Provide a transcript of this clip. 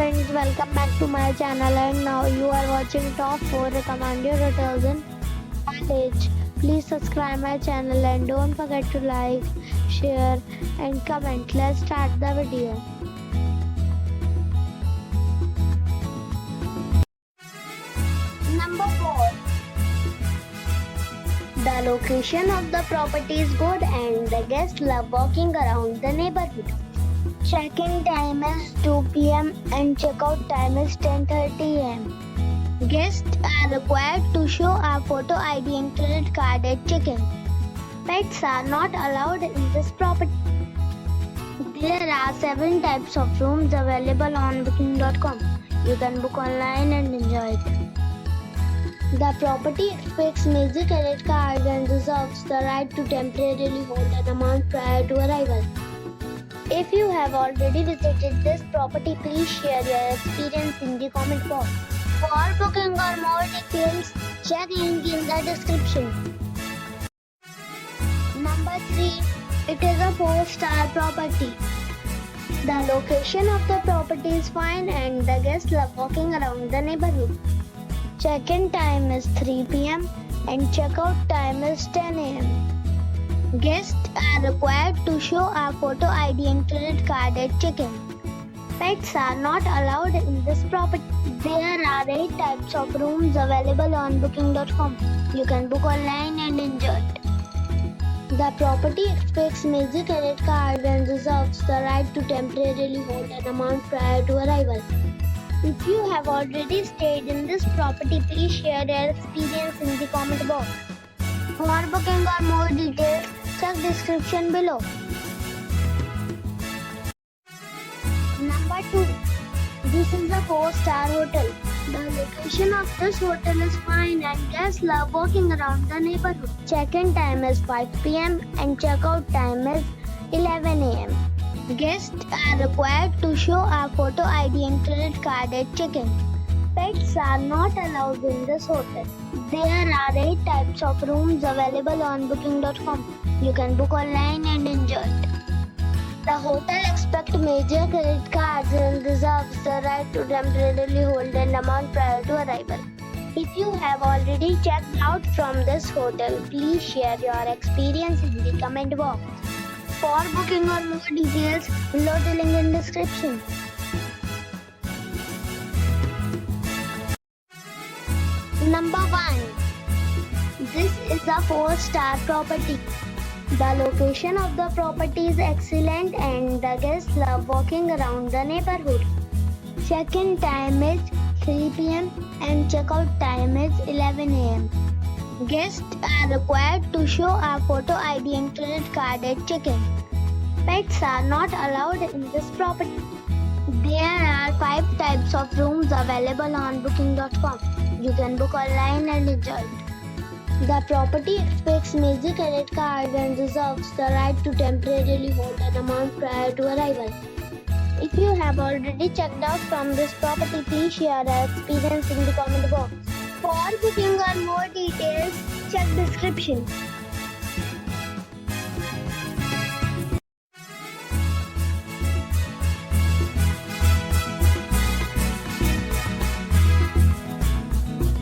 friends, welcome back to my channel, and now you are watching top 4 recommended hotels in College. Please subscribe my channel and don't forget to like, share and comment. Let's start the video. Number 4. The location of the property is good and the guests love walking around the neighborhood. Check-in time is 2 p.m. and check-out time is 10:30 a.m. Guests are required to show a photo ID and credit card at check-in. Pets are not allowed in this property. There are 7 types of rooms available on booking.com. You can book online and enjoy it. The property expects major credit cards and reserves the right to temporarily hold an amount prior to arrival. If you have already visited this property, please share your experience in the comment box. For booking or more details, check link in the description. Number 3. It is a 4-star property. The location of the property is fine and the guests love walking around the neighborhood. Check-in time is 3 p.m. and check-out time is 10 a.m. Guests are required to show a photo ID and credit card at check-in. Pets are not allowed in this property. There are 8 types of rooms available on booking.com. You can book online and enjoy it. The property expects major credit cards and reserves the right to temporarily hold an amount prior to arrival. If you have already stayed in this property, please share your experience in the comment box. For booking or more details, check description below. Number 2. This is a 4-star hotel. The location of this hotel is fine and guests love walking around the neighborhood. Check-in time is 5 p.m. and check-out time is 11 a.m. Guests are required to show a photo ID and credit card at check-in. Pets are not allowed in this hotel. There are 8 types of rooms available on booking.com. You can book online and enjoy it. The hotel expects major credit cards and reserves the right to temporarily hold an amount prior to arrival. If you have already checked out from this hotel, please share your experience in the comment box. For booking or more details, below the link in description. Number 1. This is a 4-star property. The location of the property is excellent and the guests love walking around the neighborhood. Check-in time is 3 p.m. and check-out time is 11 a.m. Guests are required to show a photo ID and credit card at check-in. Pets are not allowed in this property. There are 5 types of rooms available on booking.com. You can book online and enjoy it. The property expects major credit cards and reserves the right to temporarily hold an amount prior to arrival. If you have already checked out from this property, please share your experience in the comment box. For booking or more details, check description.